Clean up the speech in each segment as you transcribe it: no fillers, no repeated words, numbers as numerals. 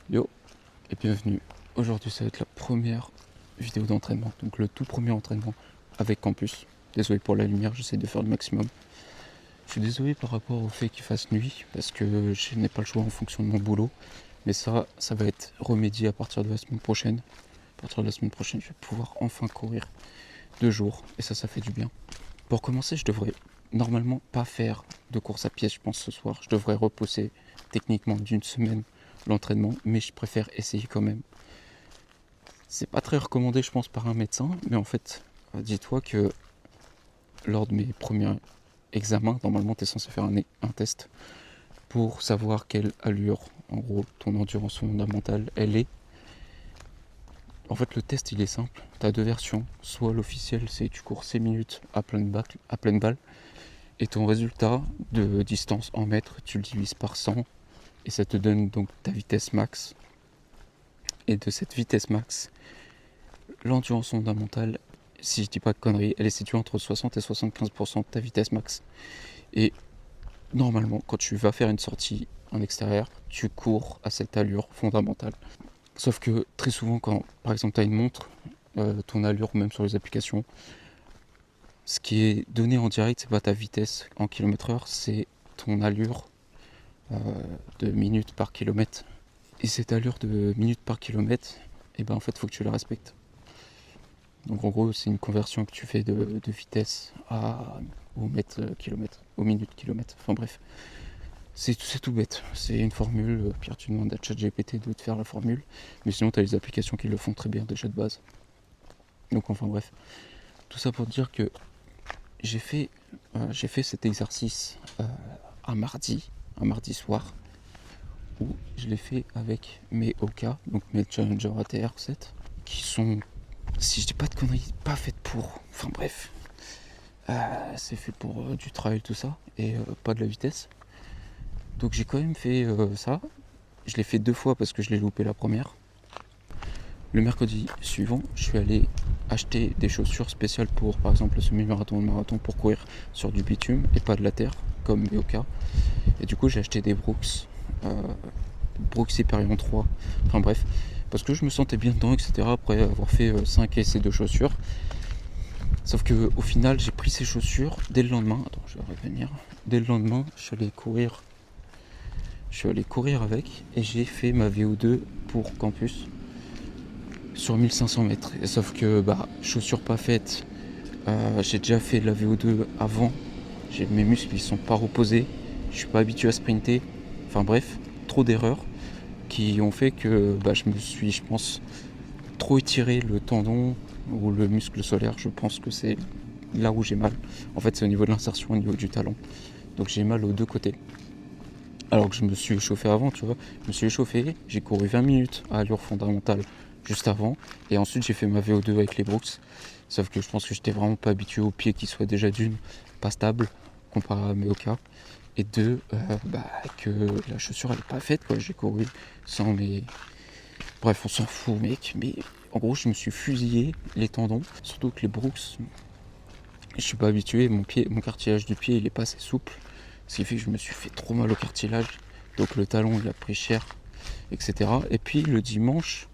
Yo et bienvenue. Aujourd'hui ça va être la première vidéo d'entraînement, donc le tout premier entraînement avec campus. Désolé pour la lumière, j'essaie de faire le maximum. Je suis désolé par rapport au fait qu'il fasse nuit, parce que je n'ai pas le choix en fonction de mon boulot. Mais ça va être remédié à partir de la semaine prochaine. À partir de la semaine prochaine, je vais pouvoir enfin courir 2 jours, et ça fait du bien. Pour commencer, je devrais normalement pas faire de course à pied, je pense, ce soir. Je devrais repousser techniquement d'une semaine l'entraînement, mais je préfère essayer quand même. C'est pas très recommandé, je pense, par un médecin, mais en fait, dis-toi que lors de mes premiers examens, normalement, tu es censé faire un test pour savoir quelle allure, en gros, ton endurance fondamentale, elle est. En fait, le test, il est simple. Tu as deux versions. Soit l'officiel, c'est tu cours 6 minutes à pleine balle, et ton résultat de distance en mètres, tu le divises par 100, et ça te donne donc ta vitesse max. Et de cette vitesse max, l'endurance fondamentale, si je dis pas de conneries, elle est située entre 60 et 75% de ta vitesse max. Et normalement, quand tu vas faire une sortie en extérieur, tu cours à cette allure fondamentale. Sauf que très souvent, quand par exemple tu as une montre, ton allure, même sur les applications, ce qui est donné en direct, c'est pas ta vitesse en km/h, c'est ton allure de minutes par kilomètre. Et cette allure de minutes par kilomètre, et ben en fait, il faut que tu la respectes. Donc en gros, c'est une conversion que tu fais de vitesse au mètre kilomètre, au minute kilomètre. Enfin bref, c'est tout bête. C'est une formule. Pierre, tu demandes à ChatGPT de te faire la formule. Mais sinon, tu as les applications qui le font très bien déjà de base. Donc enfin bref. Tout ça pour dire que j'ai fait cet exercice un mardi soir, où je l'ai fait avec mes OK, donc mes Challenger ATR 7, qui sont, si je dis pas de conneries, pas faites pour. Enfin bref, c'est fait pour du trail, tout ça, et pas de la vitesse. Donc j'ai quand même fait ça. Je l'ai fait 2 fois parce que je l'ai loupé la première. Le mercredi suivant, je suis allé acheter des chaussures spéciales pour, par exemple, le semi-marathon, le marathon, pour courir sur du bitume et pas de la terre, comme BOK. Et du coup, j'ai acheté des Brooks Hyperion 3. Enfin bref, parce que je me sentais bien dedans, etc. Après avoir fait 5 essais de chaussures. Sauf que au final, j'ai pris ces chaussures dès le lendemain. Attends, je vais revenir. Dès le lendemain, je suis allé courir avec, et j'ai fait ma VO2 pour campus sur 1500 mètres. Et sauf que chaussures pas faites, j'ai déjà fait de la VO2 avant, mes muscles ils sont pas reposés, je suis pas habitué à sprinter. Enfin bref, trop d'erreurs qui ont fait que je me suis, je pense, trop étiré le tendon ou le muscle solaire. Je pense que c'est là où j'ai mal. En fait, c'est au niveau de l'insertion, au niveau du talon. Donc j'ai mal aux deux côtés. Alors que je me suis échauffé avant, tu vois. Je me suis échauffé, j'ai couru 20 minutes à allure fondamentale juste avant. Et ensuite, j'ai fait ma VO2 avec les Brooks. Sauf que je pense que j'étais vraiment pas habitué aux pieds qui soient déjà d'une pas stable comparé à mes OK. Et deux, que la chaussure elle est pas faite, quoi. J'ai couru sans mes... Bref, on s'en fout, mec. Mais en gros, je me suis fusillé les tendons. Surtout que les Brooks, je suis pas habitué. Mon cartilage du pied, il est pas assez souple. Ce qui fait que je me suis fait trop mal au cartilage. Donc le talon, il a pris cher, etc. Et puis le dimanche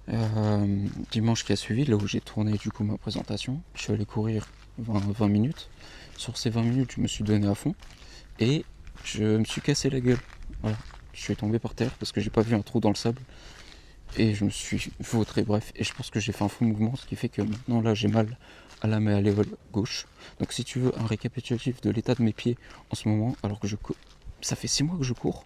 qui a suivi, là où j'ai tourné du coup ma présentation, je suis allé courir 20 minutes. Sur ces 20 minutes, je me suis donné à fond et je me suis cassé la gueule. Voilà, je suis tombé par terre parce que j'ai pas vu un trou dans le sable et je me suis vautré, bref. Et je pense que j'ai fait un faux mouvement, ce qui fait que maintenant là j'ai mal à la méaléole gauche. Donc si tu veux un récapitulatif de l'état de mes pieds en ce moment, alors que ça fait 6 mois que je cours,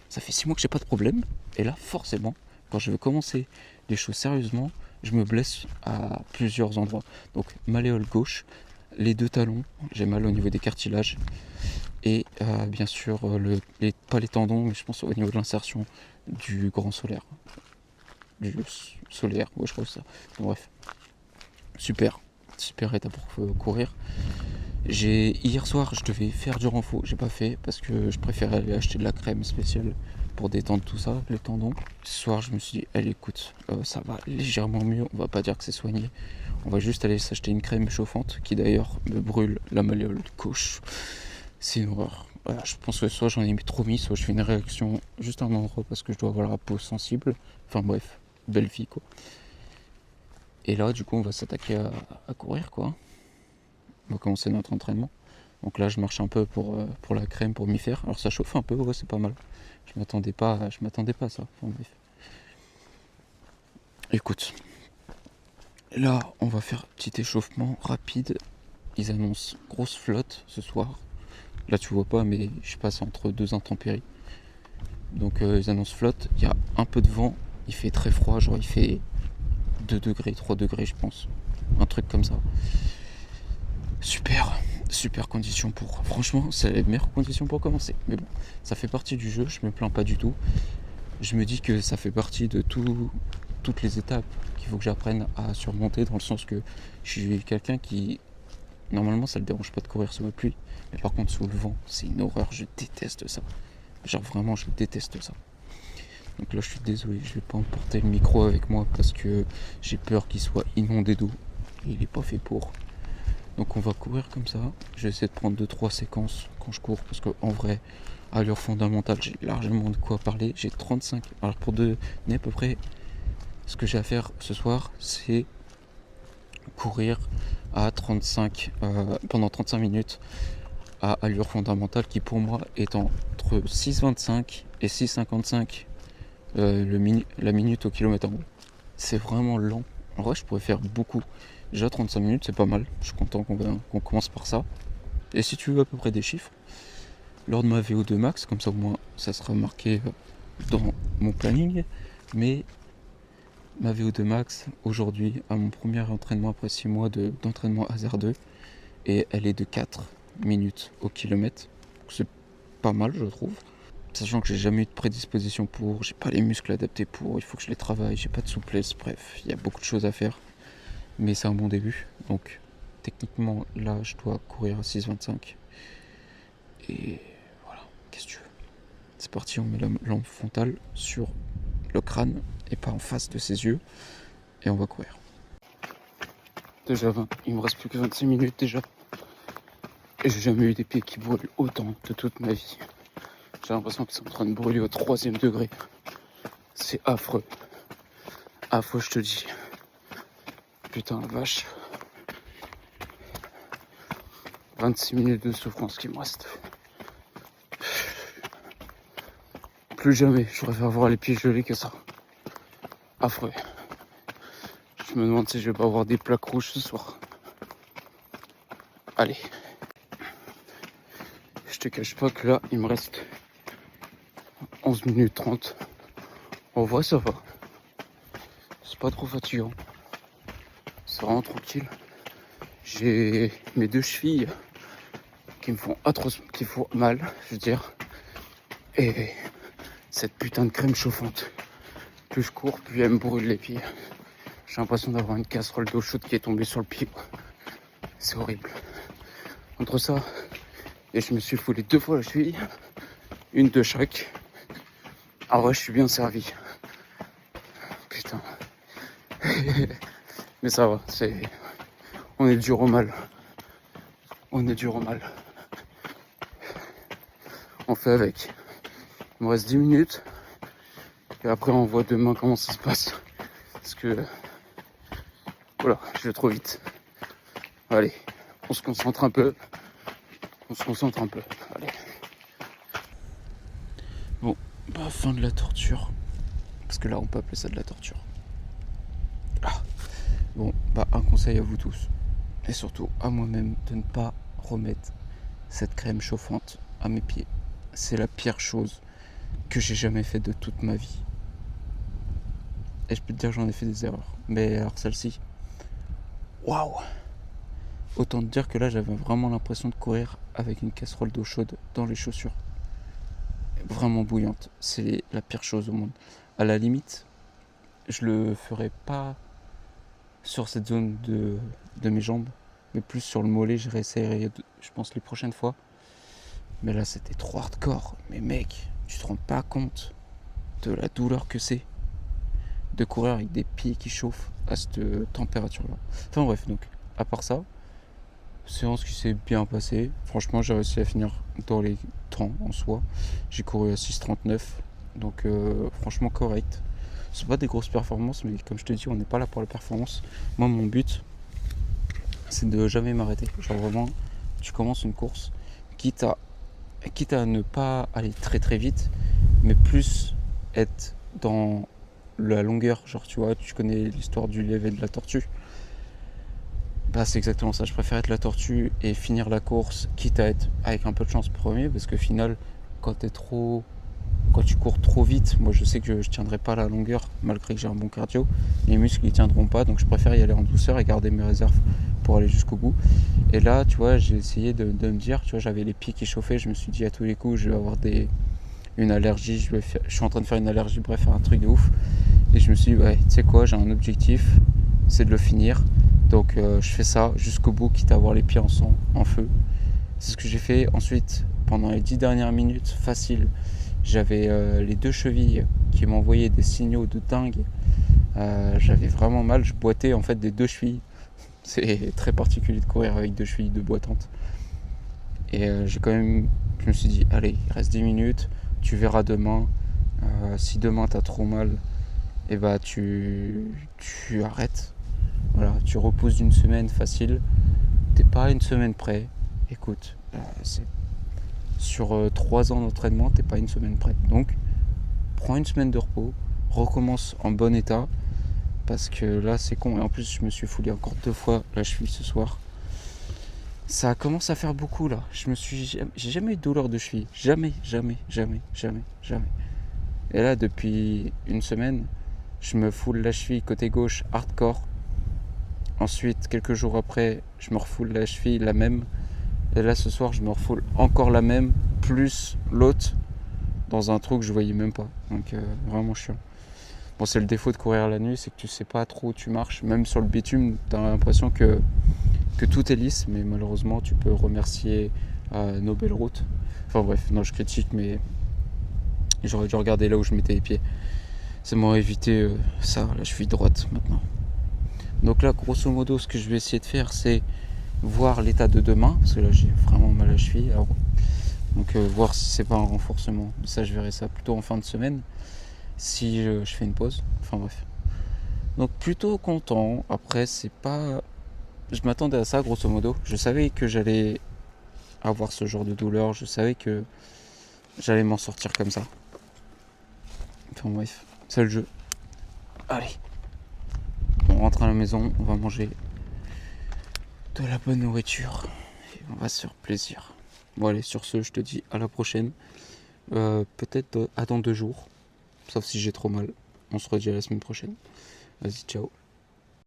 ça fait 6 mois que j'ai pas de problème, et là forcément, quand je veux commencer les choses sérieusement, je me blesse à plusieurs endroits. Donc malléole gauche, les deux talons, j'ai mal au niveau des cartilages, et bien sûr, pas les tendons, mais je pense au niveau de l'insertion du grand solaire. Du solaire, ouais, je crois que c'est ça. Bon, bref, super état pour courir. Hier soir, je devais faire du renfort, j'ai pas fait parce que je préférais aller acheter de la crème spéciale pour détendre tout ça, les tendons. Ce soir, je me suis dit, allez, écoute, ça va légèrement mieux, on va pas dire que c'est soigné. On va juste aller s'acheter une crème chauffante qui d'ailleurs me brûle la malléole gauche. C'est une horreur. voilà, je pense que soit j'en ai trop mis, soit je fais une réaction juste à un endroit parce que je dois avoir la peau sensible. Enfin bref, belle vie quoi. Et là, du coup, on va s'attaquer à courir quoi. On va commencer notre entraînement. Donc là, je marche un peu pour la crème, pour m'y faire. Alors ça chauffe un peu, ouais, c'est pas mal. Je m'attendais pas à ça. Enfin, bref. Écoute, là, on va faire petit échauffement rapide. Ils annoncent grosse flotte ce soir. Là, tu vois pas, mais je passe entre deux intempéries. Donc, ils annoncent flotte. Il y a un peu de vent. Il fait très froid, genre il fait 2 degrés, 3 degrés, je pense. Un truc comme ça. Super conditions pour... Franchement, c'est les meilleures conditions pour commencer. Mais bon, ça fait partie du jeu, je me plains pas du tout. Je me dis que ça fait partie de toutes les étapes qu'il faut que j'apprenne à surmonter, dans le sens que je suis quelqu'un qui... Normalement, ça ne le dérange pas de courir sous la pluie. Mais par contre, sous le vent, c'est une horreur, je déteste ça. Genre vraiment, je déteste ça. Donc là, je suis désolé, je vais pas emporter le micro avec moi parce que j'ai peur qu'il soit inondé d'eau. Il est pas fait pour. Donc on va courir comme ça. Je vais essayer de prendre 2-3 séquences quand je cours parce qu'en vrai, à l'heure fondamentale, j'ai largement de quoi parler. J'ai 35. Alors pour donner à peu près ce que j'ai à faire ce soir, c'est courir à 35 pendant 35 minutes à allure fondamentale qui pour moi est entre 6,25 et 6,55 la minute au kilomètre en gros. C'est vraiment lent. En vrai, je pourrais faire beaucoup. Déjà 35 minutes, c'est pas mal. Je suis content qu'on commence par ça. Et si tu veux à peu près des chiffres, lors de ma VO2 max, comme ça au moins ça sera marqué dans mon planning, mais ma VO2 max aujourd'hui à mon premier entraînement après 6 mois d'entraînement hasardeux, et elle est de 4 minutes au kilomètre. C'est pas mal je trouve. Sachant que j'ai jamais eu de prédisposition pour, j'ai pas les muscles adaptés pour, il faut que je les travaille, j'ai pas de souplesse, bref, il y a beaucoup de choses à faire. Mais c'est un bon début. Donc techniquement là je dois courir à 6,25. Et voilà, qu'est-ce que tu veux. C'est parti, on met la lampe frontale sur le crâne et pas en face de ses yeux. Et on va courir. Déjà 20, il me reste plus que 26 minutes déjà. Et j'ai jamais eu des pieds qui brûlent autant de toute ma vie. J'ai l'impression qu'ils sont en train de brûler au 3e degré. C'est affreux. Affreux, je te dis. Putain, la vache. 26 minutes de souffrance qui me reste. Plus jamais, je préfère avoir les pieds gelés que ça. Affreux. Je me demande si je vais pas avoir des plaques rouges ce soir. Allez. Je te cache pas que là, il me reste 11 minutes 30. En vrai, ça va. C'est pas trop fatigant. C'est vraiment tranquille. J'ai mes 2 chevilles qui me font mal, je veux dire. Et cette putain de crème chauffante. Plus je cours, plus elle me brûle les pieds. J'ai l'impression d'avoir une casserole d'eau chaude qui est tombée sur le pied. C'est horrible. Entre ça, et je me suis foulé 2 fois la cheville. Une de chaque. Ah ouais, je suis bien servi. Putain. Mais ça va, on est dur au mal. On est dur au mal. On fait avec. Il me reste 10 minutes. Et après, on voit demain comment ça se passe. Parce que... Voilà, je vais trop vite. Allez, on se concentre un peu. Allez. Bon, bah fin de la torture. Parce que là, on peut appeler ça de la torture. Ah. Bon, bah un conseil à vous tous. Et surtout à moi-même de ne pas remettre cette crème chauffante à mes pieds. C'est la pire chose que j'ai jamais fait de toute ma vie. Et je peux te dire que j'en ai fait des erreurs. Mais alors celle-ci, waouh! Autant te dire que là j'avais vraiment l'impression de courir avec une casserole d'eau chaude dans les chaussures. Vraiment bouillante. C'est la pire chose au monde. À la limite, je le ferais pas sur cette zone de mes jambes, mais plus sur le mollet. Je réessayerai, je pense, les prochaines fois. Mais là c'était trop hardcore. Mais mec, tu te rends pas compte de la douleur que c'est de courir avec des pieds qui chauffent à cette température là. Enfin bref, donc à part ça, séance qui s'est bien passée. Franchement, j'ai réussi à finir dans les temps en soi. J'ai couru à 6,39, donc franchement correct. C'est pas des grosses performances, mais comme je te dis, on n'est pas là pour la performance. Moi, mon but, c'est de jamais m'arrêter. Genre vraiment, tu commences une course, quitte à ne pas aller très très vite, mais plus être dans la longueur. Genre, tu vois, tu connais l'histoire du lièvre et de la tortue. Bah, c'est exactement ça. Je préfère être la tortue et finir la course, quitte à être avec un peu de chance premier, parce que au final, quand tu cours trop vite, moi je sais que je tiendrai pas la longueur malgré que j'ai un bon cardio, les muscles ils tiendront pas, donc je préfère y aller en douceur et garder mes réserves pour aller jusqu'au bout. Et là, tu vois, j'ai essayé de me dire, tu vois, j'avais les pieds qui chauffaient, je me suis dit à tous les coups, je vais avoir une allergie, je suis en train de faire une allergie, bref, un truc de ouf. Et je me suis dit, ouais, tu sais quoi, j'ai un objectif, c'est de le finir. Donc je fais ça jusqu'au bout, quitte à avoir les pieds en sang, en feu. C'est ce que j'ai fait. Ensuite, pendant les 10 dernières minutes, facile, j'avais les 2 chevilles qui m'envoyaient des signaux de dingue. J'avais vraiment mal, je boitais en fait des 2 chevilles. C'est très particulier de courir avec 2 chevilles de boitantes. Et je me suis dit, allez, il reste 10 minutes, tu verras demain. Si demain t'as trop mal, et bah tu arrêtes. Voilà, tu reposes d'une semaine facile. T'es pas à une semaine près. Écoute, c'est sur 3 ans d'entraînement, t'es pas à une semaine près. Donc, prends une semaine de repos, recommence en bon état. Parce que là, c'est con. Et en plus, je me suis foulé encore 2 fois la cheville ce soir. Ça commence à faire beaucoup là. J'ai jamais eu de douleur de cheville. Jamais, jamais, jamais, jamais, jamais. Et là, depuis une semaine, je me foule la cheville côté gauche hardcore. Ensuite, quelques jours après, je me refoule la cheville, la même. Et là, ce soir, je me refoule encore la même, plus l'autre, dans un trou que je voyais même pas. Donc, vraiment chiant. Bon, c'est le défaut de courir la nuit, c'est que tu sais pas trop où tu marches. Même sur le bitume, tu as l'impression que tout est lisse, mais malheureusement, tu peux remercier nos belles routes. Enfin bref, non, je critique, mais j'aurais dû regarder là où je mettais les pieds. Ça m'aurait évité ça, la cheville droite maintenant. Donc là, grosso modo, ce que je vais essayer de faire, c'est voir l'état de demain, parce que là, j'ai vraiment mal à la cheville. Alors, donc voir si c'est pas un renforcement. Ça, je verrai ça plutôt en fin de semaine, si je fais une pause. Enfin bref. Donc plutôt content. Après, c'est pas... Je m'attendais à ça, grosso modo. Je savais que j'allais avoir ce genre de douleur. Je savais que j'allais m'en sortir comme ça. Enfin bref, c'est le jeu. Allez. On rentre à la maison, on va manger de la bonne nourriture. Et on va se faire plaisir. Bon allez, sur ce, je te dis à la prochaine. Peut-être à dans 2 jours. Sauf si j'ai trop mal. On se redit la semaine prochaine. Vas-y, ciao.